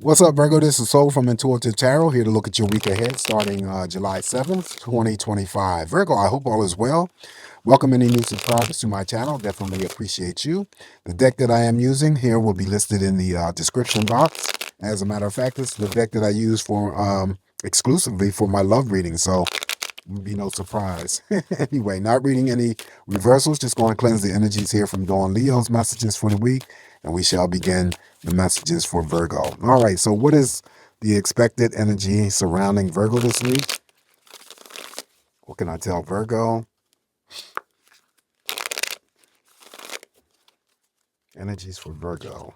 What's up, Virgo? This is Soul from Intuitive Tarot, here to look at your week ahead starting July 7th, 2025. Virgo, I hope all is well. Welcome any new subscribers to my channel. Definitely appreciate you. The deck that I am using here will be listed in the description box. As a matter of fact, this is the deck that I use for exclusively for my love reading, so will be no surprise. Anyway, not reading any reversals, just going to cleanse the energies here from Dawn Leo's messages for the week, and we shall begin the messages for Virgo. All right, so what is the expected energy surrounding Virgo this week? What can I tell Virgo? Energies for Virgo.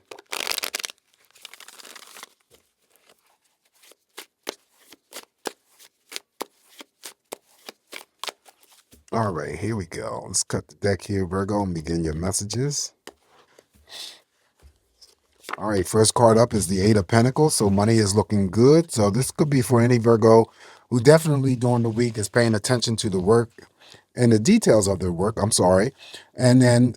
All right, here we go. Let's cut the deck here, Virgo, and begin your messages. All right, first card up is the Eight of Pentacles. So money is looking good. So this could be for any Virgo who definitely during the week is paying attention to the work and the details of their work. I'm sorry. And then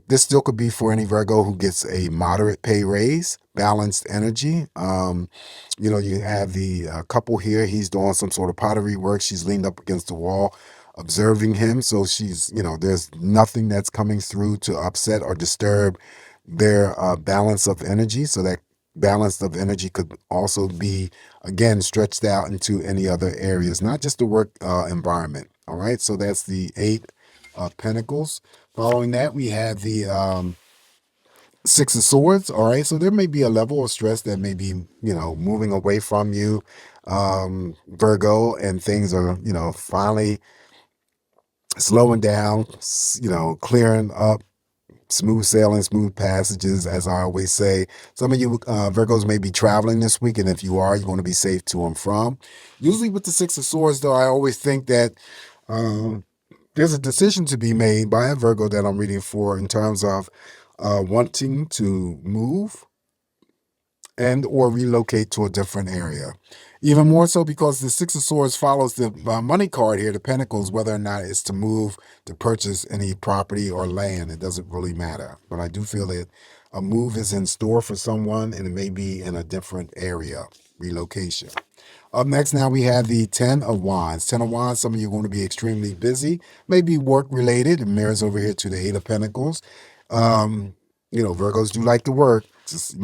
this still could be for any Virgo who gets a moderate pay raise, balanced energy. You have the couple here. He's doing some sort of pottery work. She's leaned up against the wall, observing him. So she's, there's nothing that's coming through to upset or disturb their balance of energy. So that balance of energy could also be, again, stretched out into any other areas, not just the work environment. All right, so that's the Eight of Pentacles. Following that, we have the Six of Swords. All right, so there may be a level of stress that may be, moving away from you, Virgo, and things are, finally slowing down, clearing up, smooth sailing, smooth passages, as I always say. Some of you Virgos may be traveling this week, and if you are, you want to be safe to and from. Usually with the Six of Swords, though, I always think that there's a decision to be made by a Virgo that I'm reading for in terms of wanting to move and or relocate to a different area. Even more so because the Six of Swords follows the money card here, the Pentacles, whether or not it's to move, to purchase any property or land. It doesn't really matter. But I do feel that a move is in store for someone, and it may be in a different area, relocation. Up next, now we have the Ten of Wands. Ten of Wands, some of you are going to be extremely busy, maybe work-related. It mirrors over here to the Eight of Pentacles. Virgos do like to work, just,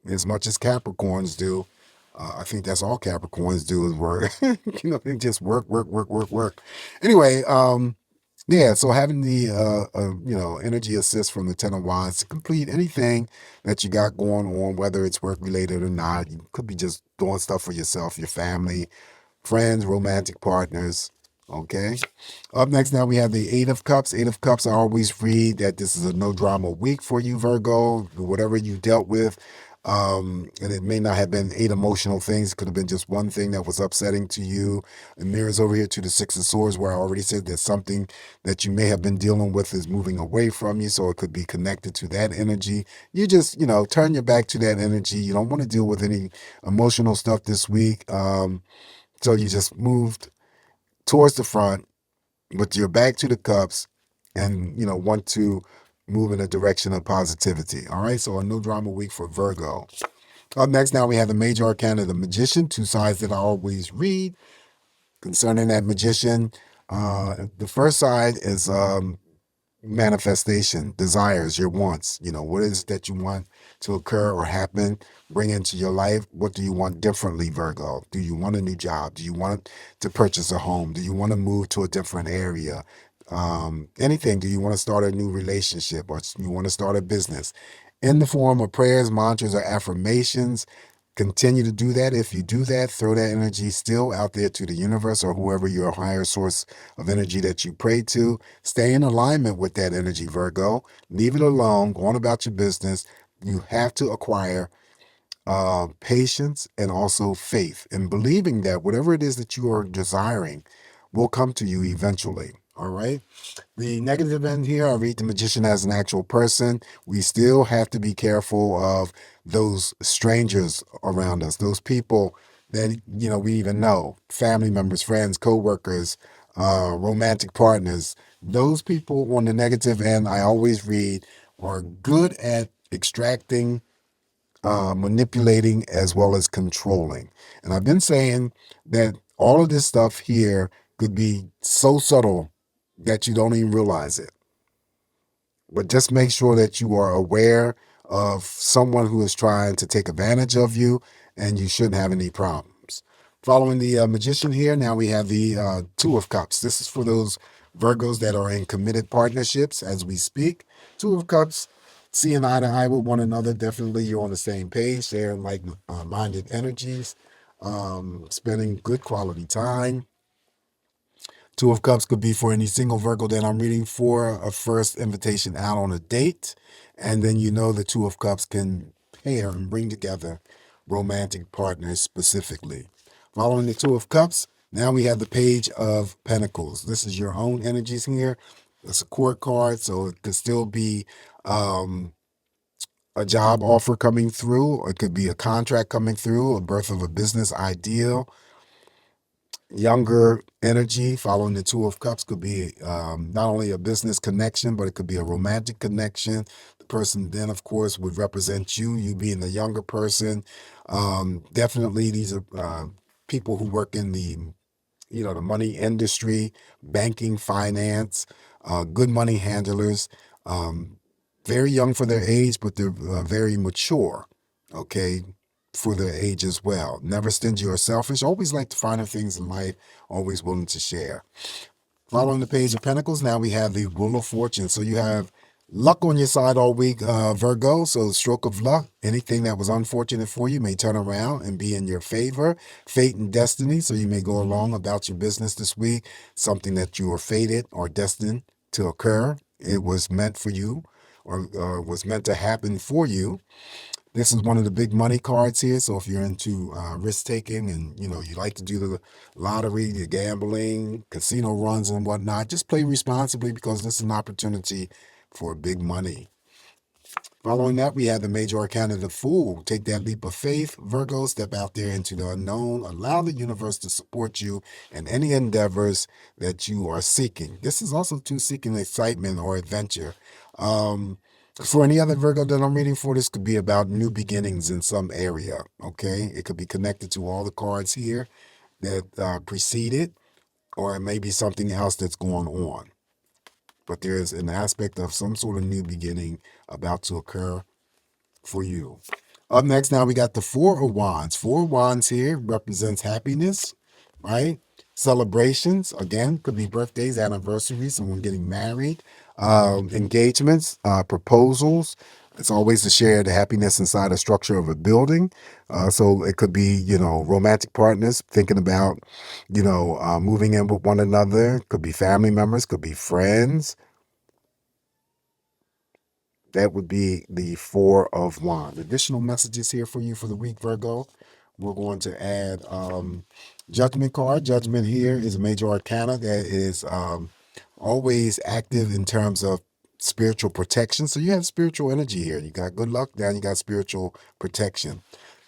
as much as Capricorns do. I think that's all Capricorns do is work. They just work, work, work, work, work. Anyway, yeah, so having the, energy assist from the Ten of Wands to complete anything that you got going on, whether it's work related or not. You could be just doing stuff for yourself, your family, friends, romantic partners. Okay. Up next, now we have the Eight of Cups. Eight of Cups, I always read that this is a no drama week for you, Virgo. Whatever you dealt with, and it may not have been eight emotional things. It could have been just one thing that was upsetting to you. It mirrors over here to the Six of Swords, where I already said that something that you may have been dealing with is moving away from you. So it could be connected to that energy. You just, turn your back to that energy. You don't want to deal with any emotional stuff this week. So you just moved towards the front with your back to the cups and, want to move in a direction of positivity. All right. So a no drama week for Virgo. Up next, now we have the major arcana, the Magician, two sides that I always read concerning that Magician. The first side is manifestation, desires, your wants. What is it that you want to occur or happen, bring into your life? What do you want differently, Virgo? Do you want a new job? Do you want to purchase a home? Do you want to move to a different area? Anything. Do you want to start a new relationship, or you want to start a business? In the form of prayers, mantras, or affirmations, continue to do that. If you do that, throw that energy still out there to the universe or whoever your higher source of energy that you pray to. Stay in alignment with that energy, Virgo. Leave it alone. Go on about your business. You have to acquire patience and also faith in believing that whatever it is that you are desiring will come to you eventually. All right. The negative end here, I read the Magician as an actual person. We still have to be careful of those strangers around us, those people that, we even know, family members, friends, co-workers, romantic partners. Those people on the negative end, I always read, are good at extracting manipulating as well as controlling. And I've been saying that all of this stuff here could be so subtle that you don't even realize it. But just make sure that you are aware of someone who is trying to take advantage of you, and you shouldn't have any problems. Following the magician here, now we have the Two of Cups. This is for those Virgos that are in committed partnerships as we speak. Two of Cups, seeing eye to eye with one another. Definitely you're on the same page. They're like minded energies, spending good quality time. Two of Cups could be for any single Virgo that I'm reading for, a first invitation out on a date. And then you know the Two of Cups can pair and bring together romantic partners specifically. Following the Two of Cups, now we have the Page of Pentacles. This is your own energies here. It's a court card, so it could still be a job offer coming through, or it could be a contract coming through, a birth of a business ideal. Younger energy following the Two of Cups could be not only a business connection, but it could be a romantic connection. The person then, of course, would represent you being the younger person. Definitely, these are people who work in the money industry, banking, finance, good money handlers. Very young for their age, but they're very mature. Okay, for their age as well. Never stingy or selfish. Always like to find things in life. Always willing to share. Following the Page of Pentacles, now we have the Wheel of Fortune. So you have luck on your side all week, Virgo. So stroke of luck. Anything that was unfortunate for you may turn around and be in your favor. Fate and destiny. So you may go along about your business this week. Something that you were fated or destined to occur. It was meant for you, or was meant to happen for you. This is one of the big money cards here. So if you're into risk taking, and you like to do the lottery, the gambling, casino runs and whatnot, just play responsibly, because this is an opportunity for big money. Following that, we have the major arcana, the Fool. Take that leap of faith, Virgo. Step out there into the unknown. Allow the universe to support you in any endeavors that you are seeking. This is also to seeking excitement or adventure. For any other Virgo that I'm reading for, this could be about new beginnings in some area. Okay, it could be connected to all the cards here that precede it, or it may be something else that's going on. But there's an aspect of some sort of new beginning about to occur for you. Up next, now we got the Four of Wands. Four of Wands here represents happiness, right? Celebrations, again, could be birthdays, anniversaries, someone getting married, engagements, proposals. It's always to share the happiness inside a structure of a building. So it could be, romantic partners thinking about, moving in with one another. Could be family members, could be friends. That would be the Four of Wands. Additional messages here for you for the week, Virgo. We're going to add Judgment card. Judgment here is a major arcana that is always active in terms of spiritual protection. So you have spiritual energy here. You got good luck, now you got spiritual protection.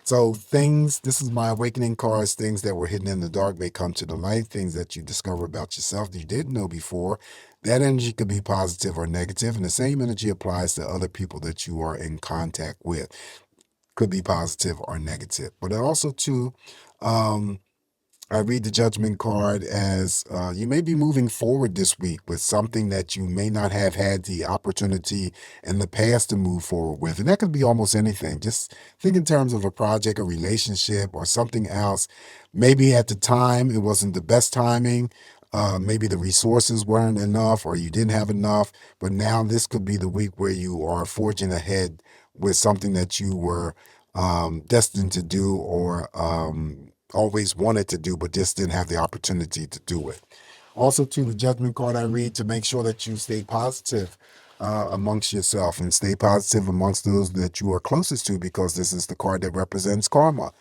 So this is my awakening cards. Things that were hidden in the dark may come to the light. Things that you discover about yourself that you didn't know before. That energy could be positive or negative, and the same energy applies to other people that you are in contact with. Could be positive or negative. But also too, I read the Judgment card as you may be moving forward this week with something that you may not have had the opportunity in the past to move forward with. And that could be almost anything. Just think in terms of a project, a relationship, or something else. Maybe at the time it wasn't the best timing. Maybe the resources weren't enough, or you didn't have enough. But now this could be the week where you are forging ahead with something that you were destined to do, or always wanted to do, but just didn't have the opportunity to do it. Also, to the Judgment card, I read to make sure that you stay positive amongst yourself, and stay positive amongst those that you are closest to, because this is the card that represents karma.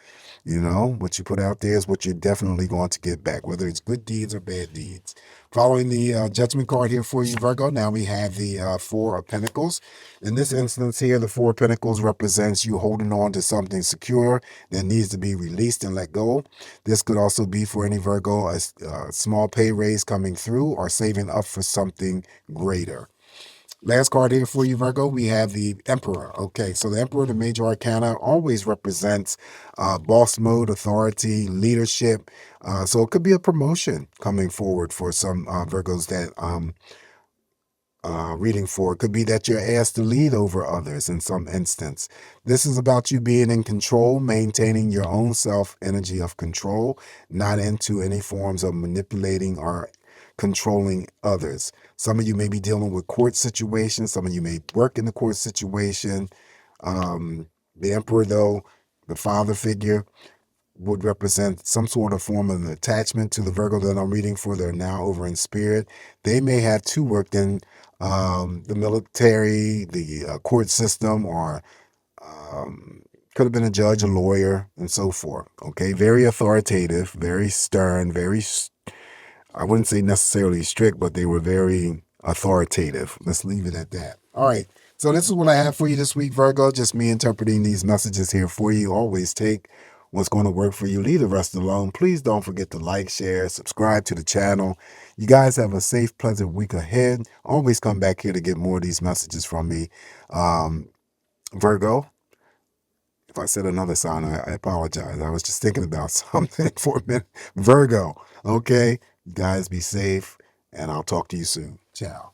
What you put out there is what you're definitely going to get back, whether it's good deeds or bad deeds. Following the Judgment card here for you, Virgo, now we have the Four of Pentacles. In this instance here, the Four of Pentacles represents you holding on to something secure that needs to be released and let go. This could also be for any Virgo, a small pay raise coming through, or saving up for something greater. Last card here for you, Virgo, we have the Emperor. Okay, so the Emperor, the major arcana, always represents boss mode, authority, leadership. So it could be a promotion coming forward for some Virgos that reading for. It could be that you're asked to lead over others in some instance. This is about you being in control, maintaining your own self energy of control, not into any forms of manipulating or controlling others. Some of you may be dealing with court situations. Some of you may work in the court situation. The Emperor, though, the father figure, would represent some sort of form of attachment to the Virgo that I'm reading for. They're now over in spirit. They may have too worked in the military, the court system, or could have been a judge, a lawyer, and so forth. Okay, very authoritative, very stern, I wouldn't say necessarily strict, but they were very authoritative. Let's leave it at that. All right. So this is what I have for you this week, Virgo. Just me interpreting these messages here for you. Always take what's going to work for you. Leave the rest alone. Please don't forget to like, share, subscribe to the channel. You guys have a safe, pleasant week ahead. Always come back here to get more of these messages from me. Virgo, if I said another sign, I apologize. I was just thinking about something for a minute. Virgo, okay? You guys be safe, and I'll talk to you soon. Ciao.